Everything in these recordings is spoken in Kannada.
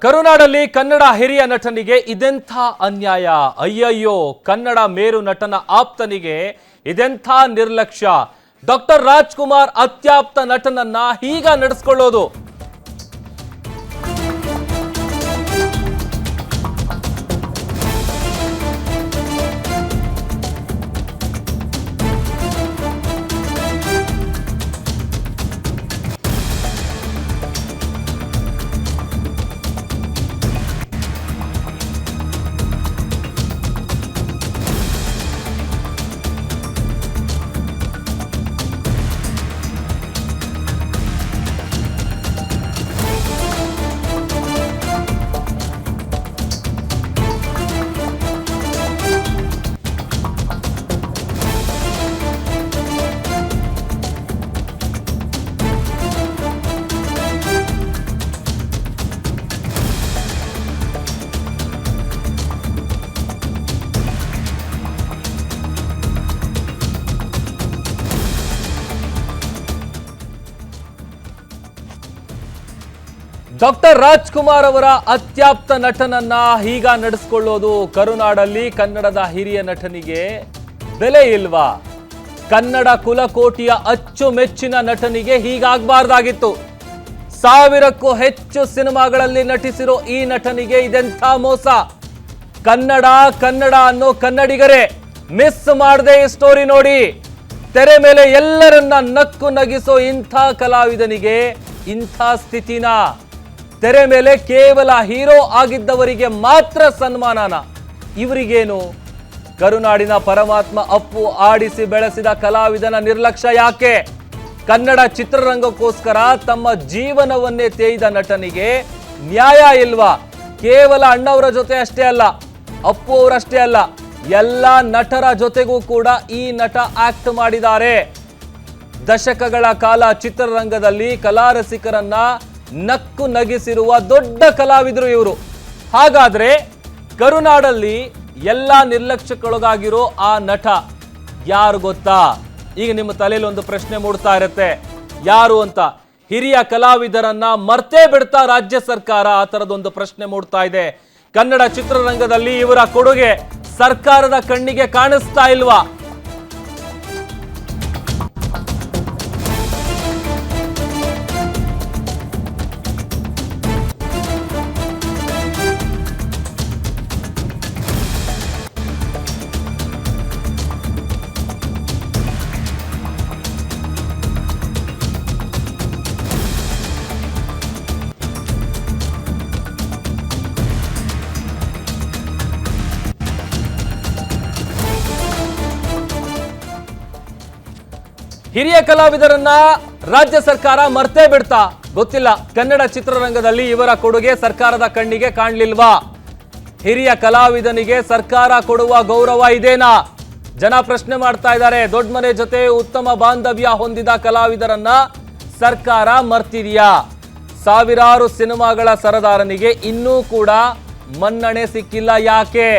ಕರುನಾಡಲ್ಲಿ ಕನ್ನಡ ಹಿರಿಯ ನಟನಿಗೆ ಇದೆಂಥ ಅನ್ಯಾಯ. ಅಯ್ಯಯ್ಯೋ, ಕನ್ನಡ ಮೇರು ನಟನ ಆಪ್ತನಿಗೆ ಇದೆಂಥ ನಿರ್ಲಕ್ಷ್ಯ. ಡಾಕ್ಟರ್ ರಾಜ್ಕುಮಾರ್ ಅತ್ಯಾಪ್ತ ನಟನನ್ನ ಹೀಗ ನಡೆಸ್ಕೊಳ್ಳೋದು. ಡಾಕ್ಟರ್ ರಾಜ್ಕುಮಾರ್ ಅವರ ಅತ್ಯಾಪ್ತ ನಟನನ್ನ ಹೀಗ ನಡೆಸ್ಕೊಳ್ಳೋದು. ಕರುನಾಡಲ್ಲಿ ಕನ್ನಡದ ಹಿರಿಯ ನಟನಿಗೆ ಬೆಲೆ ಇಲ್ವಾ? ಕನ್ನಡ ಕುಲಕೋಟಿಯ ಅಚ್ಚುಮೆಚ್ಚಿನ ನಟನಿಗೆ ಹೀಗಾಗಬಾರ್ದಾಗಿತ್ತು. 1000ಕ್ಕೂ ಹೆಚ್ಚು ಸಿನಿಮಾಗಳಲ್ಲಿ ನಟಿಸಿರೋ ಈ ನಟನಿಗೆ ಇದೆಂಥ ಮೋಸ. ಕನ್ನಡ ಕನ್ನಡ ಅನ್ನೋ ಕನ್ನಡಿಗರೇ ಮಿಸ್ ಮಾಡದೆ ಈ ಸ್ಟೋರಿ ನೋಡಿ. ತೆರೆ ಮೇಲೆ ಎಲ್ಲರನ್ನ ನಕ್ಕು ನಗಿಸೋ ಇಂಥ ಕಲಾವಿದನಿಗೆ ಇಂಥ ಸ್ಥಿತಿನ. ತೆರೆ ಮೇಲೆ ಕೇವಲ ಹೀರೋ ಆಗಿದ್ದವರಿಗೆ ಮಾತ್ರ ಸನ್ಮಾನನ. ಇವರಿಗೇನು? ಕರುನಾಡಿನ ಪರಮಾತ್ಮ ಅಪ್ಪು ಆಡಿಸಿ ಬೆಳೆಸಿದ ಕಲಾವಿದನ ನಿರ್ಲಕ್ಷ್ಯ ಯಾಕೆ? ಕನ್ನಡ ಚಿತ್ರರಂಗಕ್ಕೋಸ್ಕರ ತಮ್ಮ ಜೀವನವನ್ನೇ ತೇಯ್ದ ನಟನಿಗೆ ನ್ಯಾಯ ಇಲ್ವಾ? ಕೇವಲ ಅಣ್ಣವರ ಜೊತೆ ಅಷ್ಟೇ ಅಲ್ಲ, ಅಪ್ಪು ಅವರಷ್ಟೇ ಅಲ್ಲ, ಎಲ್ಲ ನಟರ ಜೊತೆಗೂ ಕೂಡ ಈ ನಟ ಆಕ್ಟ್ ಮಾಡಿದ್ದಾರೆ. ದಶಕಗಳ ಕಾಲ ಚಿತ್ರರಂಗದಲ್ಲಿ ಕಲಾರಸಿಕರನ್ನ ನಕ್ಕು ನಗಿಸಿರುವ ದೊಡ್ಡ ಕಲಾವಿದರು ಇವರು. ಹಾಗಾದ್ರೆ ಕರುನಾಡಲ್ಲಿ ಎಲ್ಲ ನಿರ್ಲಕ್ಷ್ಯಕ್ಕೊಳಗಾಗಿರೋ ಆ ನಟ ಯಾರು ಗೊತ್ತಾ? ಈಗ ನಿಮ್ಮ ತಲೆಯಲ್ಲಿ ಒಂದು ಪ್ರಶ್ನೆ ಮೂಡ್ತಾ ಇರುತ್ತೆ, ಯಾರು ಅಂತ. ಹಿರಿಯ ಕಲಾವಿದರನ್ನ ಮರ್ತೇ ಬಿಡ್ತಾ ರಾಜ್ಯ ಸರ್ಕಾರ? ಆ ತರದೊಂದು ಪ್ರಶ್ನೆ ಮೂಡ್ತಾ ಇದೆ. ಕನ್ನಡ ಚಿತ್ರರಂಗದಲ್ಲಿ ಇವರ ಕೊಡುಗೆ ಸರ್ಕಾರದ ಕಣ್ಣಿಗೆ ಕಾಣಿಸ್ತಾ ಇಲ್ವಾ? ಹಿರಿಯ ಕಲಾವಿದರನ್ನ ರಾಜ್ಯ ಸರ್ಕಾರ ಮರ್ತೇ ಬಿಡ್ತಾ? ಗೊತ್ತಿಲ್ಲ, ಕನ್ನಡ ಚಿತ್ರರಂಗದಲ್ಲಿ ಇವರ ಕೊಡುಗೆ ಸರ್ಕಾರದ ಕಣ್ಣಿಗೆ ಕಾಣ್ಲಿಲ್ವಾ? ಹಿರಿಯ ಕಲಾವಿದನಿಗೆ ಸರ್ಕಾರ ಕೊಡುವ ಗೌರವ ಇದೇನಾ? ಜನ ಪ್ರಶ್ನೆ ಮಾಡ್ತಾ ಇದ್ದಾರೆ. ದೊಡ್ಡ ಮನೆ ಜೊತೆ ಉತ್ತಮ ಬಾಂಧವ್ಯ ಹೊಂದಿದ ಕಲಾವಿದರನ್ನ ಸರ್ಕಾರ ಮರ್ತಿದೆಯಾ? ಸಾವಿರಾರು ಸಿನಿಮಾಗಳ ಸರದಾರನಿಗೆ ಇನ್ನೂ ಕೂಡ ಮನ್ನಣೆ ಸಿಕ್ಕಿಲ್ಲ. ಯಾಕೆ?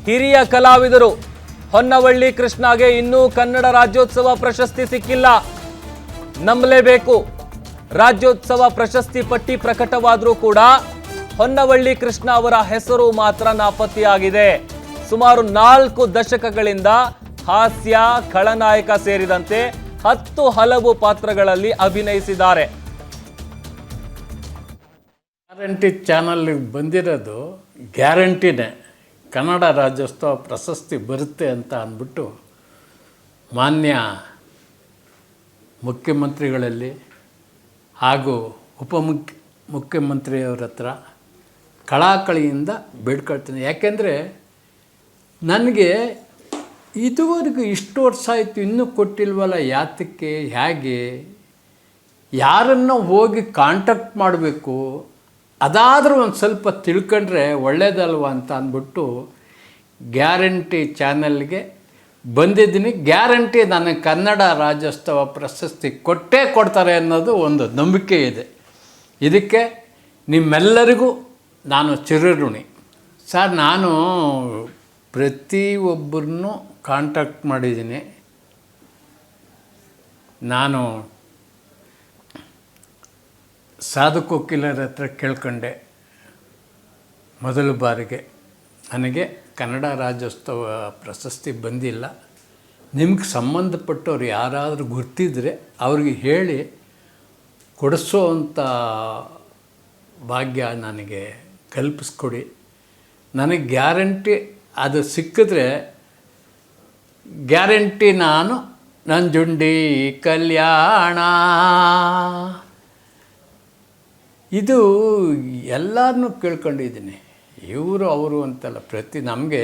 ಹಿರಿಯ ಕಲಾವಿದರು ಹೊನ್ನವಳ್ಳಿ ಕೃಷ್ಣಗೆ ಇನ್ನೂ ಕನ್ನಡ ರಾಜ್ಯೋತ್ಸವ ಪ್ರಶಸ್ತಿ ಸಿಕ್ಕಿಲ್ಲ. ನಂಬಲೇಬೇಕು. ರಾಜ್ಯೋತ್ಸವ ಪ್ರಶಸ್ತಿ ಪಟ್ಟಿ ಪ್ರಕಟವಾದರೂ ಕೂಡ ಹೊನ್ನವಳ್ಳಿ ಕೃಷ್ಣ ಅವರ ಹೆಸರು ಮಾತ್ರ ನಾಪತ್ತೆಯಾಗಿದೆ. ಸುಮಾರು 4 ದಶಕಗಳಿಂದ ಹಾಸ್ಯ, ಖಳನಾಯಕ ಸೇರಿದಂತೆ 10 ಹಲವು ಪಾತ್ರಗಳಲ್ಲಿ ಅಭಿನಯಿಸಿದ್ದಾರೆ. ಗ್ಯಾರಂಟಿ ಚಾನಲ್ ಬಂದಿರೋದು ಗ್ಯಾರಂಟಿನೇ ಕನ್ನಡ ರಾಜ್ಯೋತ್ಸವ ಪ್ರಶಸ್ತಿ ಬರುತ್ತೆ ಅಂತ ಅಂದ್ಬಿಟ್ಟು ಮಾನ್ಯ ಮುಖ್ಯಮಂತ್ರಿಗಳಲ್ಲಿ ಹಾಗೂ ಮುಖ್ಯಮಂತ್ರಿಯವರ ಹತ್ರ ಕಳಕಳಿಯಿಂದ ಬೇಡ್ಕೊಳ್ತೀನಿ. ಯಾಕೆಂದರೆ ನನಗೆ ಇದುವರೆಗೂ ಇಷ್ಟು ವರ್ಷ ಆಯಿತು ಇನ್ನೂ ಕೊಟ್ಟಿಲ್ವಲ್ಲ, ಯಾತಕ್ಕೆ, ಹೇಗೆ, ಯಾರನ್ನು ಹೋಗಿ ಕಾಂಟ್ಯಾಕ್ಟ್ ಮಾಡಬೇಕು, ಅದಾದರೂ ಒಂದು ಸ್ವಲ್ಪ ತಿಳ್ಕೊಂಡ್ರೆ ಒಳ್ಳೆಯದಲ್ವ ಅಂತ ಅಂದ್ಬಿಟ್ಟು ಗ್ಯಾರಂಟಿ ಚಾನಲ್ಗೆ ಬಂದಿದ್ದೀನಿ. ಗ್ಯಾರಂಟಿ ನನಗೆ ಕನ್ನಡ ರಾಜ್ಯೋತ್ಸವ ಪ್ರಶಸ್ತಿ ಕೊಟ್ಟೇ ಕೊಡ್ತಾರೆ ಅನ್ನೋದು ಒಂದು ನಂಬಿಕೆ ಇದೆ. ಇದಕ್ಕೆ ನಿಮ್ಮೆಲ್ಲರಿಗೂ ನಾನು ಚಿರಋಣಿ. ಸರ್, ನಾನು ಪ್ರತಿಯೊಬ್ಬರನ್ನು ಕಾಂಟ್ಯಾಕ್ಟ್ ಮಾಡಿದ್ದೀನಿ. ನಾನು ಸಾಧು ಕೋಕಿಲರ ಹತ್ರ ಕೇಳ್ಕೊಂಡೆ, ಮೊದಲ ಬಾರಿಗೆ ನನಗೆ ಕನ್ನಡ ರಾಜ್ಯೋತ್ಸವ ಪ್ರಶಸ್ತಿ ಬಂದಿಲ್ಲ. ನಿಮ್ಗೆ ಸಂಬಂಧಪಟ್ಟವ್ರು ಯಾರಾದರೂ ಗುರ್ತಿದ್ರೆ ಅವ್ರಿಗೆ ಹೇಳಿ ಕೊಡಿಸೋವಂಥ ಭಾಗ್ಯ ನನಗೆ ಕಲ್ಪಿಸ್ಕೊಡಿ. ನನಗೆ ಗ್ಯಾರಂಟಿ ಅದು ಸಿಕ್ಕಿದ್ರೆ ಗ್ಯಾರಂಟಿ ನಾನು ನಂಜುಂಡಿ ಕಲ್ಯಾಣ. ಇದು ಎಲ್ಲರನ್ನೂ ಕೇಳ್ಕೊಂಡಿದ್ದೀನಿ. ಇವರು ಅವರು ಅಂತಲ್ಲ, ನಮಗೆ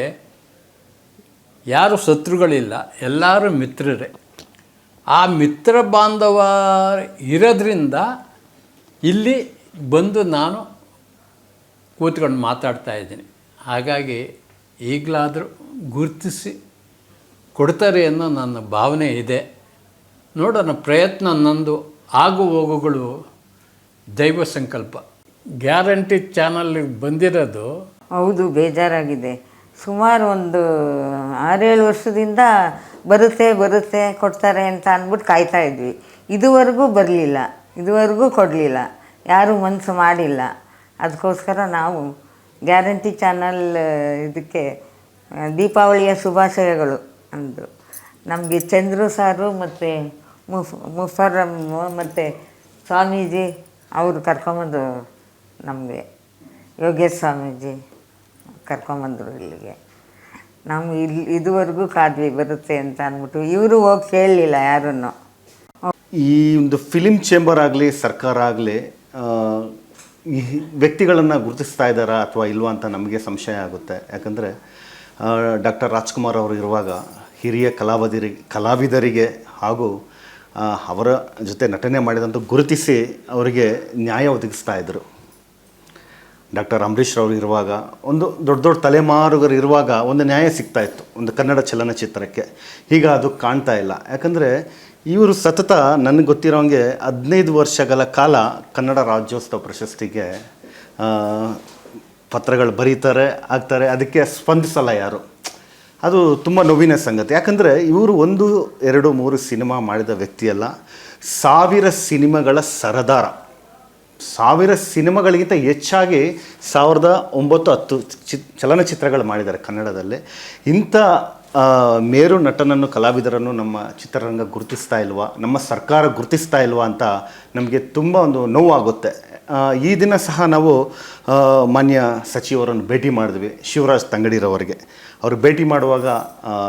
ಯಾರು ಶತ್ರುಗಳಿಲ್ಲ, ಎಲ್ಲರೂ ಮಿತ್ರರೇ. ಆ ಮಿತ್ರ ಬಾಂಧವ ಇರೋದ್ರಿಂದ ಇಲ್ಲಿ ಬಂದು ನಾನು ಕೂತ್ಕೊಂಡು ಮಾತಾಡ್ತಾ ಇದ್ದೀನಿ. ಹಾಗಾಗಿ ಈಗಲಾದರೂ ಗುರುತಿಸಿ ಕೊಡ್ತಾರೆ ಅನ್ನೋ ನನ್ನ ಭಾವನೆ ಇದೆ. ನೋಡೋಣ, ಪ್ರಯತ್ನ ನಂದು. ಆಗು ಹೋಗುಗಳು ದೈವ ಸಂಕಲ್ಪ. ಗ್ಯಾರಂಟಿ ಚಾನಲ್ಗೆ ಬಂದಿರೋದು ಹೌದು, ಬೇಜಾರಾಗಿದೆ. ಸುಮಾರು ಒಂದು 6-7 ವರ್ಷದಿಂದ ಬರುತ್ತೆ ಕೊಡ್ತಾರೆ ಅಂತ ಅಂದ್ಬಿಟ್ಟು ಕಾಯ್ತಾ ಇದ್ವಿ. ಇದುವರೆಗೂ ಬರಲಿಲ್ಲ, ಇದುವರೆಗೂ ಕೊಡಲಿಲ್ಲ, ಯಾರೂ ಮನಸ್ಸು ಮಾಡಿಲ್ಲ. ಅದಕ್ಕೋಸ್ಕರ ನಾವು ಗ್ಯಾರಂಟಿ ಚಾನಲ್ ಇದಕ್ಕೆ ದೀಪಾವಳಿಯ ಶುಭಾಶಯಗಳು ಅಂದರು. ನಮಗೆ ಚಂದ್ರು ಸಾರು ಮತ್ತು ಮುಫರಮ್ ಮತ್ತು ಸ್ವಾಮೀಜಿ ಅವರು ಕರ್ಕೊಂಬಂದು, ನಮಗೆ ಯೋಗೇಶ್ ಸ್ವಾಮೀಜಿ ಕರ್ಕೊಂಬಂದರು ಇಲ್ಲಿಗೆ. ನಾವು ಇದುವರೆಗೂ ಕಾದ್ವಿ ಬರುತ್ತೆ ಅಂತ ಅಂದ್ಬಿಟ್ಟು. ಇವರು ಹೋಗಿ ಕೇಳಲಿಲ್ಲ ಯಾರನ್ನು. ಈ ಒಂದು ಫಿಲಿಮ್ ಚೇಂಬರ್ ಆಗಲಿ ಸರ್ಕಾರ ಆಗಲಿ ಈ ವ್ಯಕ್ತಿಗಳನ್ನು ಗುರುತಿಸ್ತಾ ಇದ್ದಾರಾ ಅಥವಾ ಇಲ್ವಾ ಅಂತ ನಮಗೆ ಸಂಶಯ ಆಗುತ್ತೆ. ಯಾಕಂದರೆ ಡಾಕ್ಟರ್ ರಾಜ್ಕುಮಾರ್ ಅವರು ಇರುವಾಗ ಹಿರಿಯ ಕಲಾವಿದರಿಗೆ ಹಾಗೂ ಅವರ ಜೊತೆ ನಟನೆ ಮಾಡಿದಂಥ ಗುರುತಿಸಿ ಅವರಿಗೆ ನ್ಯಾಯ ಒದಗಿಸ್ತಾ ಇದ್ದರು. ಡಾಕ್ಟರ್ ಅಂಬರೀಷ್ ಅವರು ಇರುವಾಗ, ಒಂದು ದೊಡ್ಡ ತಲೆಮಾರುಗರು ಇರುವಾಗ ಒಂದು ನ್ಯಾಯ ಸಿಗ್ತಾ ಇತ್ತು ಒಂದು ಕನ್ನಡ ಚಲನಚಿತ್ರಕ್ಕೆ. ಈಗ ಅದು ಕಾಣ್ತಾ ಇಲ್ಲ. ಯಾಕಂದರೆ ಇವರು ಸತತ ನನಗೆ ಗೊತ್ತಿರೋಂಗೆ 15 ವರ್ಷಗಳ ಕಾಲ ಕನ್ನಡ ರಾಜ್ಯೋತ್ಸವ ಪ್ರಶಸ್ತಿಗೆ ಪತ್ರಗಳು ಬರೀತಾರೆ, ಆಗ್ತಾರೆ, ಅದಕ್ಕೆ ಸ್ಪಂದಿಸಲ್ಲ ಯಾರು. ಅದು ತುಂಬ ನೋವಿನ ಸಂಗತಿ. ಯಾಕಂದರೆ ಇವರು 1, 2, 3 ಸಿನಿಮಾ ಮಾಡಿದ ವ್ಯಕ್ತಿಯಲ್ಲ, 1000 ಸಿನಿಮಾಗಳ ಸರದಾರ. 1000 ಸಿನಿಮಾಗಳಿಗಿಂತ ಹೆಚ್ಚಾಗಿ 1910 ಚಲನಚಿತ್ರಗಳು ಮಾಡಿದ್ದಾರೆ ಕನ್ನಡದಲ್ಲಿ. ಇಂಥ ಮೇರು ನಟನನ್ನು, ಕಲಾವಿದರನ್ನು ನಮ್ಮ ಚಿತ್ರರಂಗ ಗುರುತಿಸ್ತಾ ಇಲ್ವಾ, ನಮ್ಮ ಸರ್ಕಾರ ಗುರುತಿಸ್ತಾ ಇಲ್ವಾ ಅಂತ ನಮಗೆ ತುಂಬ ಒಂದು ನೋವಾಗುತ್ತೆ. ಈ ದಿನ ಸಹ ನಾವು ಮಾನ್ಯ ಸಚಿವರನ್ನು ಭೇಟಿ ಮಾಡಿದ್ವಿ, ಶಿವರಾಜ್ ತಂಗಡಿರವರಿಗೆ. ಅವರು ಭೇಟಿ ಮಾಡುವಾಗ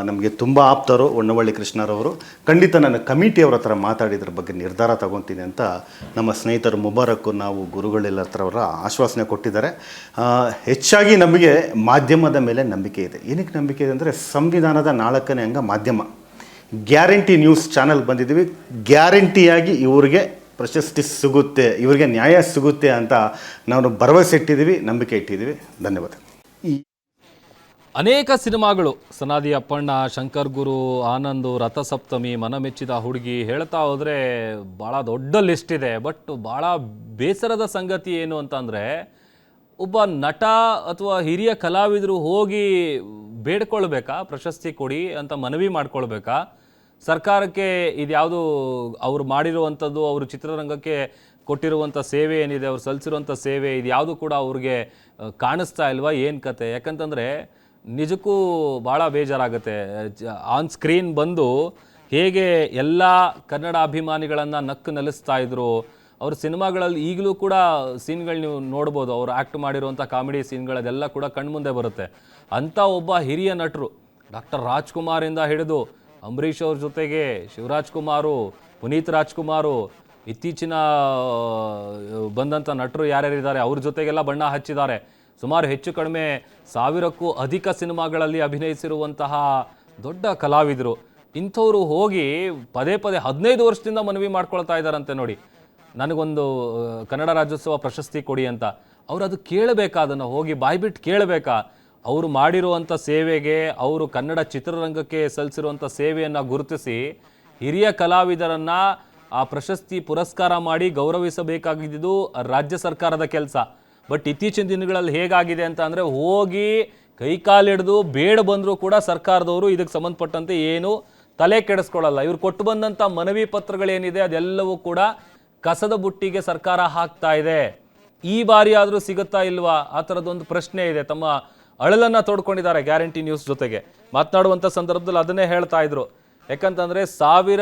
ನಮಗೆ ತುಂಬ ಆಪ್ತರು, ಹೊನ್ನವಳ್ಳಿ ಕೃಷ್ಣರವರು. ಖಂಡಿತ ನನ್ನ ಕಮಿಟಿಯವ್ರ ಹತ್ರ ಮಾತಾಡಿದ್ರ ಬಗ್ಗೆ ನಿರ್ಧಾರ ತಗೊತೀನಿ ಅಂತ ನಮ್ಮ ಸ್ನೇಹಿತರು ಮುಬಾರಕ್ಕು, ನಾವು ಗುರುಗಳೆಲ್ಲ ಹತ್ರ ಅವರ ಆಶ್ವಾಸನೆ ಕೊಟ್ಟಿದ್ದಾರೆ. ಹೆಚ್ಚಾಗಿ ನಮಗೆ ಮಾಧ್ಯಮದ ಮೇಲೆ ನಂಬಿಕೆ ಇದೆ. ಏನಕ್ಕೆ ನಂಬಿಕೆ ಇದೆ ಅಂದರೆ, ಸಂವಿಧಾನದ 4ನೇ ಅಂಗ ಮಾಧ್ಯಮ. ಗ್ಯಾರಂಟಿ ನ್ಯೂಸ್ ಚಾನಲ್ ಬಂದಿದ್ದೀವಿ, ಗ್ಯಾರಂಟಿಯಾಗಿ ಇವರಿಗೆ ಪ್ರಶಸ್ತಿ ಸಿಗುತ್ತೆ, ಇವರಿಗೆ ನ್ಯಾಯ ಸಿಗುತ್ತೆ ಅಂತ ನಾವು ಭರವಸೆ ಇಟ್ಟಿದ್ದೀವಿ, ನಂಬಿಕೆ ಇಟ್ಟಿದ್ದೀವಿ. ಧನ್ಯವಾದ. ಅನೇಕ ಸಿನಿಮಾಗಳು, ಸನಾದಿ ಅಪ್ಪಣ್ಣ, ಶಂಕರ್ ಗುರು, ಆನಂದು, ರಥಸಪ್ತಮಿ, ಮನಮೆಚ್ಚಿದ ಹುಡುಗಿ, ಹೇಳ್ತಾ ಹೋದರೆ ಭಾಳ ದೊಡ್ಡ ಲಿಸ್ಟ್ ಇದೆ. ಬಟ್ ಭಾಳ ಬೇಸರದ ಸಂಗತಿ ಏನು ಅಂತಂದರೆ, ಒಬ್ಬ ನಟ ಅಥವಾ ಹಿರಿಯ ಕಲಾವಿದರು ಹೋಗಿ ಬೇಡ್ಕೊಳ್ಬೇಕಾ ಪ್ರಶಸ್ತಿ ಕೊಡಿ ಅಂತ ಮನವಿ ಮಾಡ್ಕೊಳ್ಬೇಕಾ? ಸರ್ಕಾರಕ್ಕೆ ಇದ್ಯಾವುದು ಅವ್ರು ಮಾಡಿರುವಂಥದ್ದು, ಅವರು ಚಿತ್ರರಂಗಕ್ಕೆ ಕೊಟ್ಟಿರುವಂಥ ಸೇವೆ ಏನಿದೆ, ಅವ್ರು ಸಲ್ಲಿಸಿರುವಂಥ ಸೇವೆ, ಇದು ಯಾವುದು ಕೂಡ ಅವ್ರಿಗೆ ಕಾಣಿಸ್ತಾ ಇಲ್ವಾ? ಏನು ಕತೆ? ಯಾಕಂತಂದರೆ ನಿಜಕ್ಕೂ ಭಾಳ ಬೇಜಾರಾಗುತ್ತೆ. ಆನ್ ಸ್ಕ್ರೀನ್ ಬಂದು ಹೇಗೆ ಎಲ್ಲ ಕನ್ನಡ ಅಭಿಮಾನಿಗಳನ್ನು ನಕ್ಕು ನಲಿಸ್ತಾ ಇದ್ರು. ಅವ್ರ ಸಿನಿಮಾಗಳಲ್ಲಿ ಈಗಲೂ ಕೂಡ ಸೀನ್ಗಳು ನೀವು ನೋಡ್ಬೋದು, ಅವ್ರು ಆ್ಯಕ್ಟ್ ಮಾಡಿರುವಂಥ ಕಾಮಿಡಿ ಸೀನ್ಗಳದೆಲ್ಲ ಕೂಡ ಕಣ್ಮುಂದೆ ಬರುತ್ತೆ. ಅಂಥ ಒಬ್ಬ ಹಿರಿಯ ನಟರು, ಡಾಕ್ಟರ್ ರಾಜ್ಕುಮಾರಿಂದ ಹಿಡಿದು ಅಂಬರೀಷ್ ಅವ್ರ ಜೊತೆಗೆ ಶಿವರಾಜ್ ಕುಮಾರು, ಪುನೀತ್ ರಾಜ್ಕುಮಾರು, ಇತ್ತೀಚಿನ ಬಂದಂಥ ನಟರು ಯಾರ್ಯಾರಿದ್ದಾರೆ ಅವ್ರ ಜೊತೆಗೆಲ್ಲ ಬಣ್ಣ ಹಚ್ಚಿದ್ದಾರೆ. ಸುಮಾರು ಹೆಚ್ಚು ಕಡಿಮೆ 1000ಕ್ಕೂ ಅಧಿಕ ಸಿನಿಮಾಗಳಲ್ಲಿ ಅಭಿನಯಿಸಿರುವಂತಹ ದೊಡ್ಡ ಕಲಾವಿದರು. ಇಂಥವ್ರು ಹೋಗಿ ಪದೇ 15 ವರ್ಷದಿಂದ ಮನವಿ ಮಾಡ್ಕೊಳ್ತಾ ಇದ್ದಾರಂತೆ. ನೋಡಿ, ನನಗೊಂದು ಕನ್ನಡ ರಾಜ್ಯೋತ್ಸವ ಪ್ರಶಸ್ತಿ ಕೊಡಿ ಅಂತ. ಅವ್ರು ಅದು ಕೇಳಬೇಕಾ? ಅದನ್ನು ಹೋಗಿ ಬಾಯ್ಬಿಟ್ಟು ಕೇಳಬೇಕಾ? ಅವರು ಮಾಡಿರುವಂಥ ಸೇವೆಗೆ, ಅವರು ಕನ್ನಡ ಚಿತ್ರರಂಗಕ್ಕೆ ಸಲ್ಲಿಸಿರುವಂಥ ಸೇವೆಯನ್ನು ಗುರುತಿಸಿ ಹಿರಿಯ ಕಲಾವಿದರನ್ನು ಆ ಪ್ರಶಸ್ತಿ ಪುರಸ್ಕಾರ ಮಾಡಿ ಗೌರವಿಸಬೇಕಾಗಿದ್ದು ರಾಜ್ಯ ಸರ್ಕಾರದ ಕೆಲಸ. ಬಟ್ ಇತ್ತೀಚಿನ ದಿನಗಳಲ್ಲಿ ಹೇಗಾಗಿದೆ ಅಂತ ಅಂದರೆ, ಹೋಗಿ ಕೈಕಾಲಿಡಿದು ಬೇಡ ಬಂದರೂ ಕೂಡ ಸರ್ಕಾರದವರು ಇದಕ್ಕೆ ಸಂಬಂಧಪಟ್ಟಂತೆ ಏನು ತಲೆ ಕೆಡಿಸ್ಕೊಳ್ಳಲ್ಲ. ಇವ್ರು ಕೊಟ್ಟು ಬಂದಂಥ ಮನವಿ ಪತ್ರಗಳೇನಿದೆ ಅದೆಲ್ಲವೂ ಕೂಡ ಕಸದ ಬುಟ್ಟಿಗೆ ಸರ್ಕಾರ ಹಾಕ್ತಾ ಇದೆ. ಈ ಬಾರಿ ಆದರೂ ಸಿಗುತ್ತಾ ಇಲ್ವಾ ಆ ಥರದೊಂದು ಪ್ರಶ್ನೆ ಇದೆ. ತಮ್ಮ ಅಳಲನ್ನ ತೋಡ್ಕೊಂಡಿದ್ದಾರೆ ಗ್ಯಾರಂಟಿ ನ್ಯೂಸ್ ಜೊತೆಗೆ ಮಾತನಾಡುವಂಥ ಸಂದರ್ಭದಲ್ಲಿ ಅದನ್ನೇ ಹೇಳ್ತಾ ಇದ್ರು. ಯಾಕಂತಂದ್ರೆ ಸಾವಿರ